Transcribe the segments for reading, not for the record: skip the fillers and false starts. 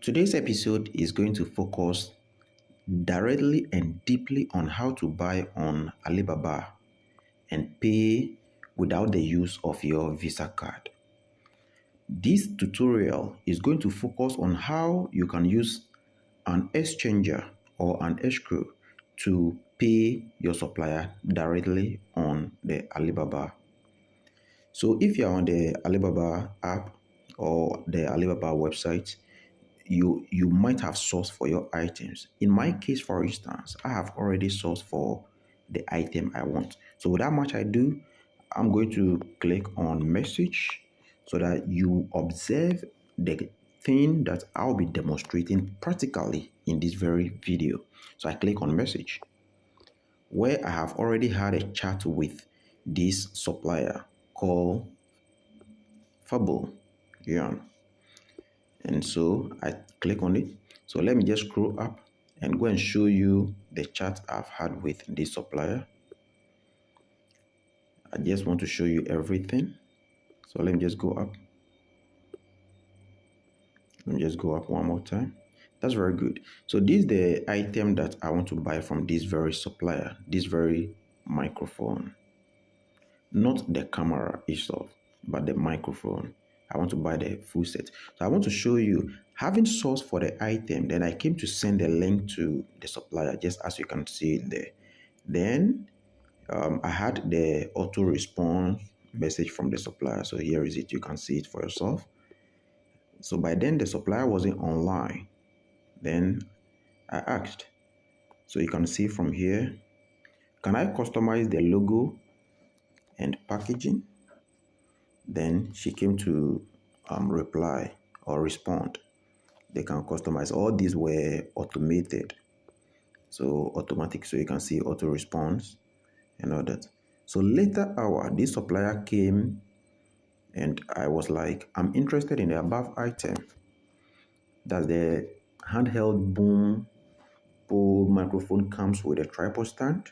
Today's episode is going to focus directly and deeply on how to buy on Alibaba and pay without the use of your Visa card. This tutorial is going to focus on how you can use an exchanger or an escrow to pay your supplier directly on the Alibaba. So if you're on the Alibaba app or the Alibaba website, you might have sourced for your items. In my case, for instance, I have already sourced for the item I want. So without much ado, I'm going to click on message so that you observe the thing that I'll be demonstrating practically in this very video. So I click on message, where I have already had a chat with this supplier called Fable. Yeah. And so I click on it. So let me just scroll up and go and show you the chat I've had with this supplier. I just want to show you everything. So let me just go up. Let me just go up one more time. That's very good. So this is the item that I want to buy from this very supplier, this very microphone. Not the camera itself, but the microphone. I want to buy the full set. So I want to show you, having sourced for the item, then I came to send a link to the supplier, just as you can see it there. Then I had the auto response message from the supplier. So here is it. You can see it for yourself. So by then the supplier wasn't online. Then I asked. So you can see from here, can I customize the logo and packaging? Then she came to reply or respond. They can customize. All these were automated, so automatic. So you can see auto response and all that. So later hour, this supplier came and I was like, I'm interested in the above item. That's the handheld boom pole microphone, comes with a tripod stand.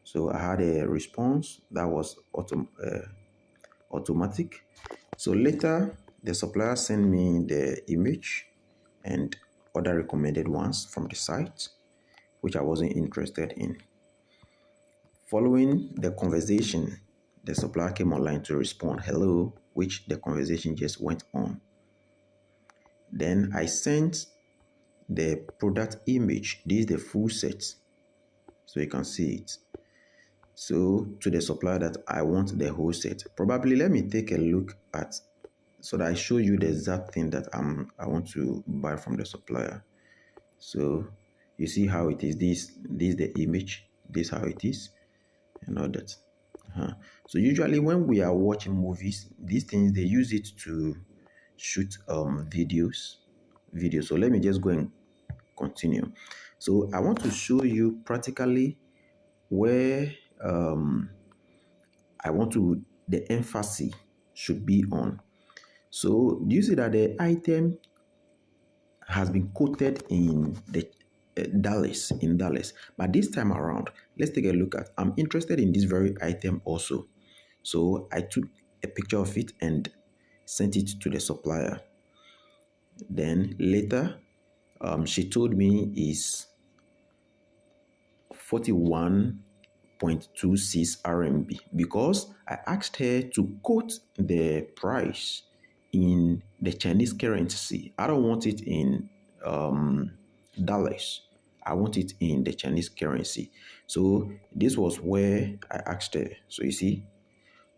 So I had a response that was automatic. So later, the supplier sent me the image and other recommended ones from the site, which I wasn't interested in. Following the conversation, the supplier came online to respond, hello, which the conversation just went on. Then I sent the product image. This is the full set, so you can see it. So to the supplier that I want the whole set. Probably let me take a look at, so that I show you the exact thing that I want to buy from the supplier. So you see how it is. This is the image. This is how it is, and all that. So usually when we are watching movies, these things, they use it to shoot videos. So let me just go and continue. So I want to show you practically where I want to, the emphasis should be on. So do you see that the item has been quoted in the Dallas, but this time around, let's take a look at, I'm interested in this very item also. So I took a picture of it and sent it to the supplier. Then later, she told me is 41.26 RMB, because I asked her to quote the price in the Chinese currency. I don't want it in dollars. I want it in the Chinese currency. So this was where I asked her. So you see,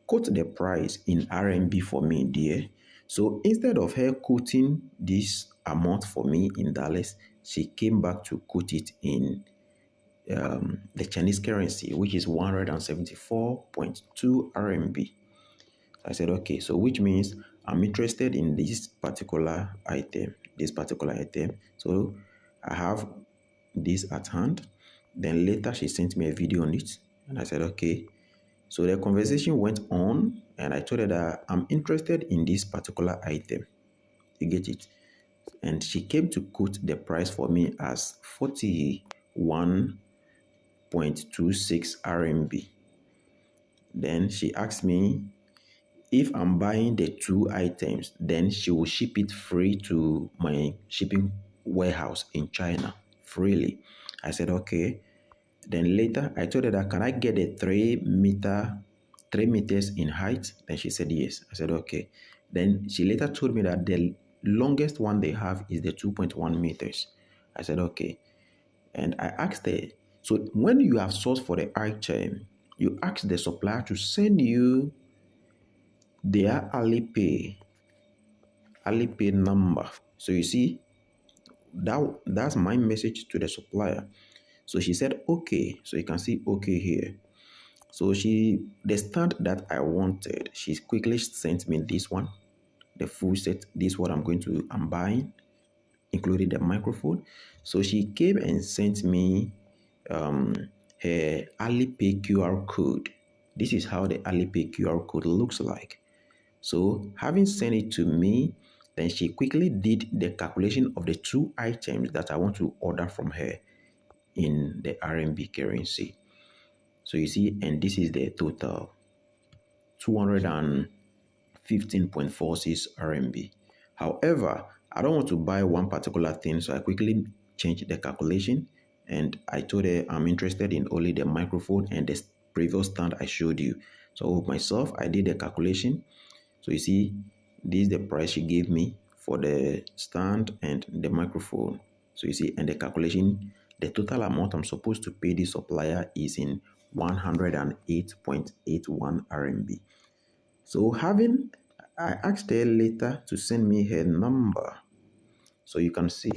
quote the price in RMB for me, dear. So instead of her quoting this amount for me in dollars, she came back to quote it in the Chinese currency, which is 174.2 RMB. I said, okay, so which means I'm interested in this particular item. So I have this at hand. Then later she sent me a video on it, and I said, okay. So the conversation went on, and I told her that I'm interested in this particular item. You get it? And she came to quote the price for me as 41.26 RMB. Then she asked me if I'm buying the two items, then she will ship it free to my shipping warehouse in China freely. I said, okay. Then later I told her that can I get a 3 meters in height? Then she said yes. I said okay. Then she later told me that the longest one they have is the 2.1 meters. I said okay. And I asked her, so when you have sourced for the item, you ask the supplier to send you their Alipay number. So you see, that's my message to the supplier. So she said okay. So you can see okay here. So the stand that I wanted, she quickly sent me this one, the full set. This is what I'm buying, including the microphone. So she came and sent me her Alipay QR code. This is how the Alipay QR code looks like. So having sent it to me, then she quickly did the calculation of the two items that I want to order from her in the RMB currency. So you see, and this is the total 215.46 RMB. However, I don't want to buy one particular thing, so I quickly changed the calculation and I told her I'm interested in only the microphone and the previous stand I showed you. So myself, I did the calculation. So you see, this is the price she gave me for the stand and the microphone. So you see, and the calculation, the total amount I'm supposed to pay the supplier is in 108.81 RMB. So I asked her later to send me her number. So you can see.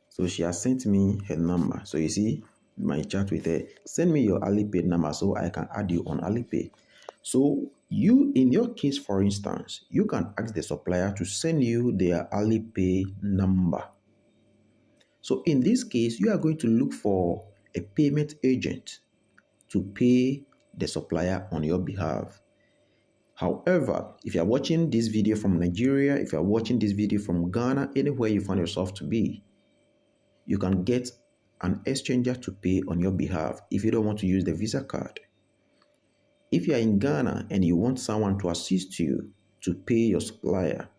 So she has sent me her number. So you see my chat with her. Send me your Alipay number so I can add you on Alipay. So in your case, for instance, you can ask the supplier to send you their Alipay number. So in this case, you are going to look for a payment agent to pay the supplier on your behalf. However, if you are watching this video from Nigeria, if you are watching this video from Ghana, anywhere you find yourself to be, you can get an exchanger to pay on your behalf if you don't want to use the Visa card. If you are in Ghana and you want someone to assist you to pay your supplier,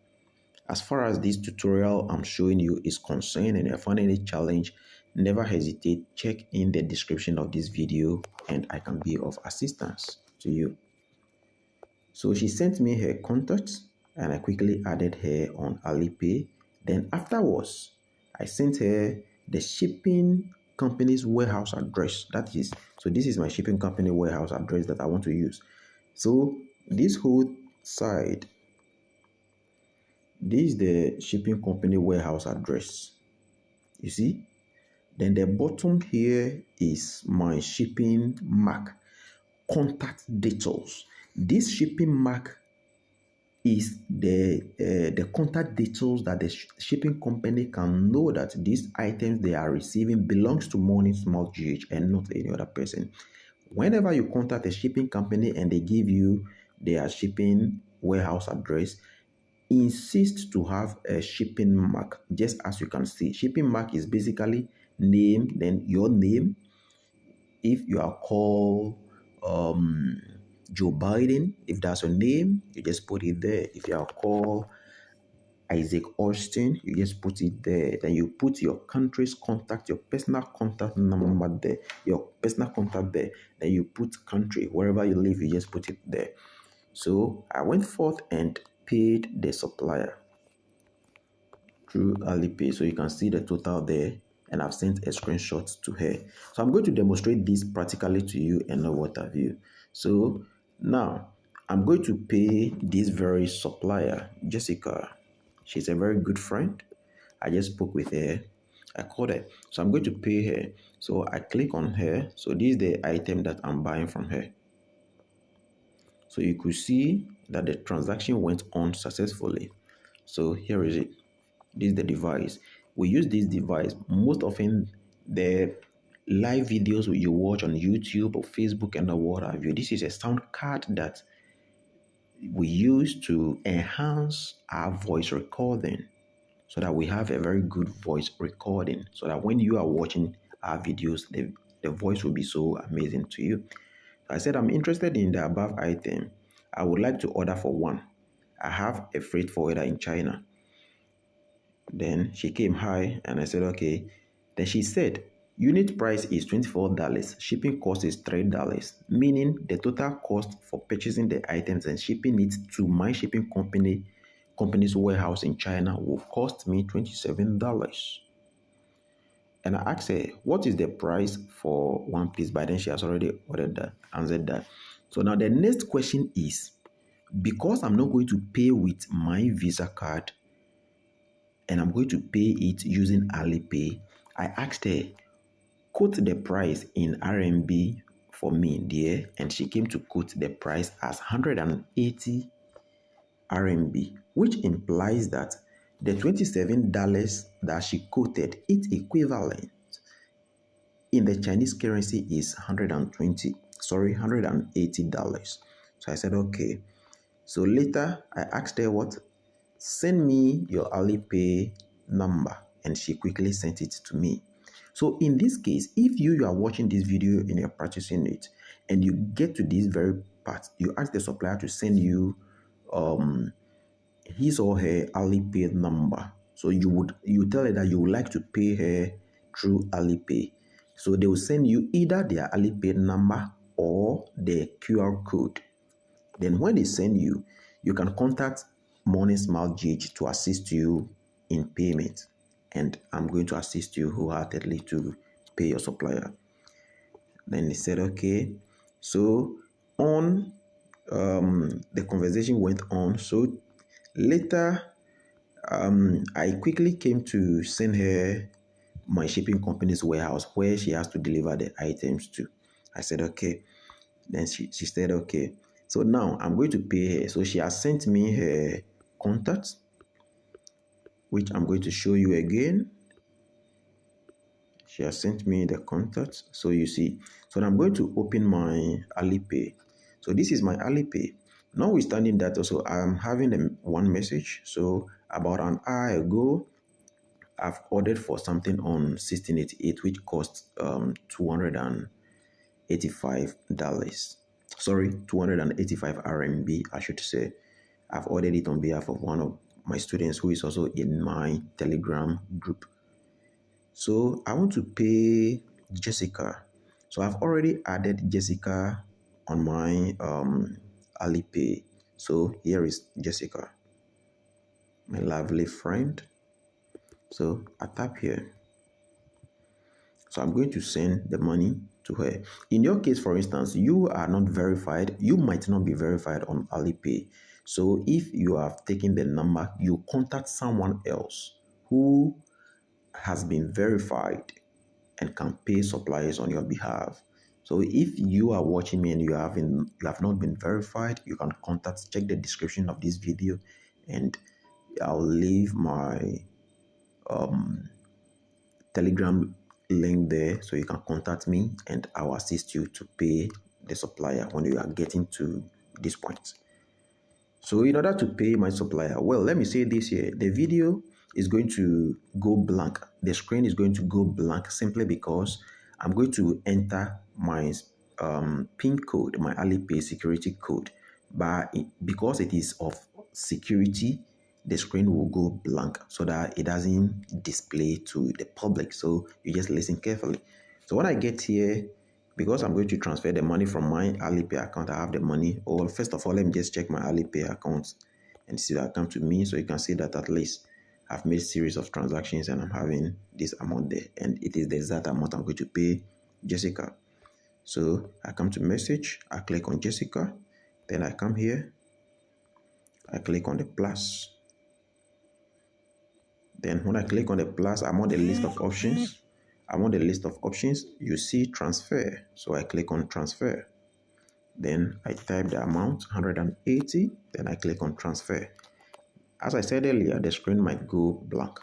as far as this tutorial I'm showing you is concerned and you find any challenge, never hesitate, check in the description of this video and I can be of assistance to you. So she sent me her contacts and I quickly added her on Alipay. Then afterwards, I sent her the shipping company's warehouse address. So this is my shipping company warehouse address that I want to use. So this whole side, this is the shipping company warehouse address. You see? Then the bottom here is my shipping mark, contact details. This shipping mark is the contact details that the shipping company can know that these items they are receiving belongs to Morning Smart GH and not any other person. Whenever you contact a shipping company and they give you their shipping warehouse address, insist to have a shipping mark. Just as you can see, shipping mark is basically name, then your name. If you are called Joe Biden, if that's your name, you just put it there. If you are called Isaac Austin, you just put it there. Then you put your country's contact, your personal contact number there, your personal contact there. Then you put country, wherever you live, you just put it there. So I went forth and paid the supplier through Alipay. So you can see the total there and I've sent a screenshot to her. So I'm going to demonstrate this practically to you and know what have you. So now I'm going to pay this very supplier, Jessica. She's a very good friend. I just spoke with her. I called her. So I'm going to pay her. So I click on her. So this is the item that I'm buying from her. So you could see that the transaction went on successfully. So here is it. This is the device. We use this device most often. The live videos you watch on YouTube or Facebook and what have you. This is a sound card that we use to enhance our voice recording so that we have a very good voice recording so that when you are watching our videos, the voice will be so amazing to you. I said I'm interested in the above item. I would like to order for one. I have a freight forwarder in China. Then she came high and I said, okay. Then she said, unit price is $24. Shipping cost is $3, meaning the total cost for purchasing the items and shipping it to my shipping company's warehouse in China will cost me $27. And I asked her, what is the price for one piece? By then she has already ordered that, answered that. So now the next question is, because I'm not going to pay with my Visa card and I'm going to pay it using Alipay, I asked her, quote the price in RMB for me there, and she came to quote the price as 180 RMB, which implies that the $27 that she quoted, its equivalent in the Chinese currency is $180. So I said, okay. So later I asked her what? Send me your Alipay number. And she quickly sent it to me. So in this case, if you are watching this video and you're purchasing it and you get to this very part, you ask the supplier to send you his or her Alipay number. So you tell her that you would like to pay her through Alipay. So they will send you either their Alipay number or the QR code. Then when they send you, you can contact Morning Smile GH to assist you in payment. And I'm going to assist you wholeheartedly to pay your supplier. Then they said, okay. So on the conversation went on. So later, I quickly came to send her my shipping company's warehouse where she has to deliver the items to. I said, okay. Then she said, okay. So now I'm going to pay her. So she has sent me her contact, which I'm going to show you again. She has sent me the contact. So you see. So I'm going to open my Alipay. So this is my Alipay. Notwithstanding that also, I'm having one message. So about an hour ago, I've ordered for something on 1688, which costs $285. Sorry, 285 RMB, I should say. I've ordered it on behalf of one of my students who is also in my Telegram group. So I want to pay Jessica. So I've already added Jessica on my Alipay. So here is Jessica, my lovely friend. So I tap here. So I'm going to send the money to her. In your case, for instance, you are not verified. You might not be verified on Alipay. So if you have taken the number, you contact someone else who has been verified and can pay suppliers on your behalf. So if you are watching me and you have not been verified, you can check the description of this video, and I'll leave my Telegram link there so you can contact me and I'll assist you to pay the supplier when you are getting to this point. So in order to pay my supplier, well, let me say this here. The video is going to go blank. The screen is going to go blank simply because I'm going to enter my PIN code, my Alipay security code. But because it is of security, the screen will go blank so that it doesn't display to the public. So you just listen carefully. So when I get here, because I'm going to transfer the money from my Alipay account, I have the money. Or first of all, let me just check my Alipay account and see that come to me. So you can see that at least I've made a series of transactions and I'm having this amount there. And it is the exact amount I'm going to pay Jessica. So I come to message, I click on Jessica, then I come here, I click on the plus. Then when I click on the plus, I'm on the list of options. I'm on the list of options. You see transfer. So I click on transfer. Then I type the amount, 180. Then I click on transfer. As I said earlier, the screen might go blank.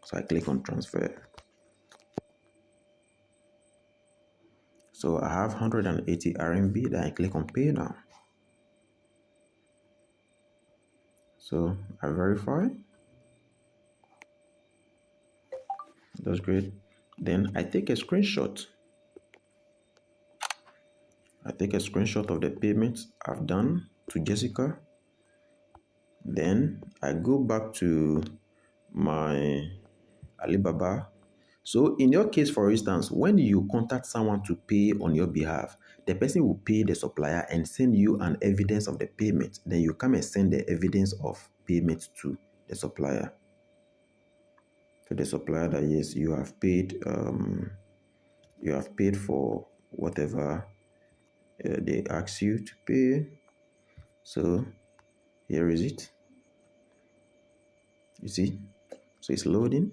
So I click on transfer. So I have 180 RMB. Then I click on pay now. So I verify. That's great. Then I take a screenshot. I take a screenshot of the payments I've done to Jessica. Then I go back to my Alibaba. So in your case, for instance, when you contact someone to pay on your behalf, the person will pay the supplier and send you an evidence of the payment. Then you come and send the evidence of payment to the supplier. To the supplier that yes, you have paid for whatever they ask you to pay. So here is it. You see, so it's loading.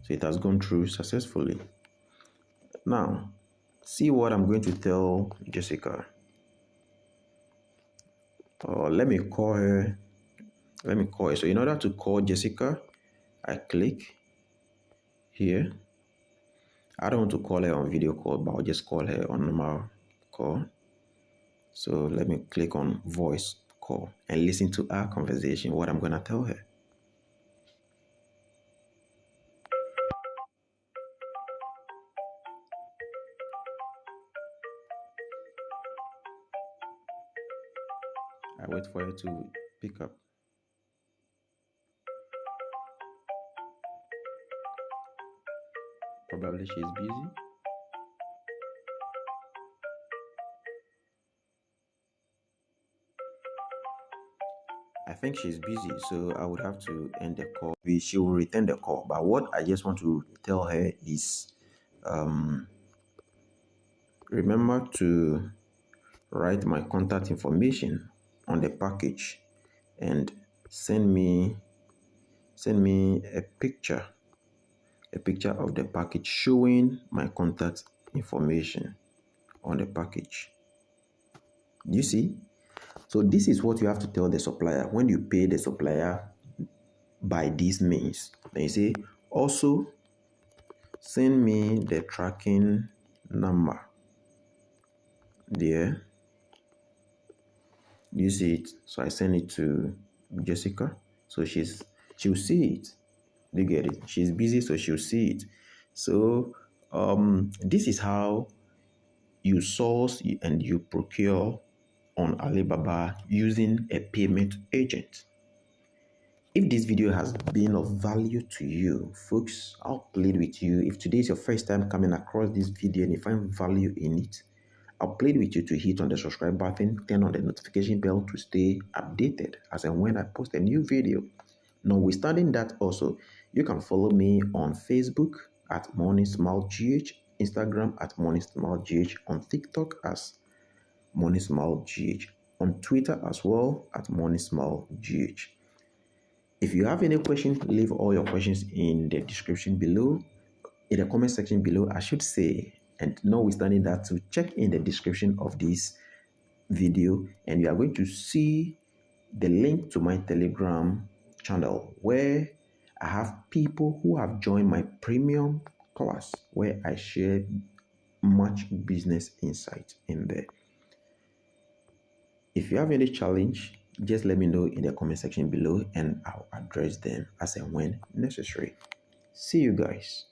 So it has gone through successfully. Now, see what I'm going to tell Jessica. Let me call her. So in order to call Jessica, I click here. I don't want to call her on video call, but I'll just call her on normal call. So let me click on voice call and listen to our conversation, what I'm going to tell her. I wait for her to pick up. Probably she's busy. I think she's busy, so I would have to end the call. She will return the call. But what I just want to tell her is remember to write my contact information on the package and send me a picture of the package showing my contact information on the package. You see? So this is what you have to tell the supplier when you pay the supplier by these means. Then you say, also send me the tracking number there. You see it? So I send it to Jessica. So she'll see it. You get it? She's busy, so she'll see it. So this is how you source and you procure on Alibaba using a payment agent. If this video has been of value to you, folks, I'll plead with you. If today is your first time coming across this video and you find value in it, I'll plead with you to hit on the subscribe button, turn on the notification bell to stay updated as and when I post a new video. Notwithstanding that also, you can follow me on Facebook at Morning Smile GH, Instagram at Morning Smile GH, on TikTok as Morning Smile GH, on Twitter as well at Morning Smile GH. If you have any questions, leave all your questions in the description below, in the comment section below, I should say. And notwithstanding that, to check in the description of this video, and you are going to see the link to my Telegram channel where I have people who have joined my premium class where I share much business insight in there. If you have any challenge, just let me know in the comment section below and I'll address them as and when necessary. See you guys.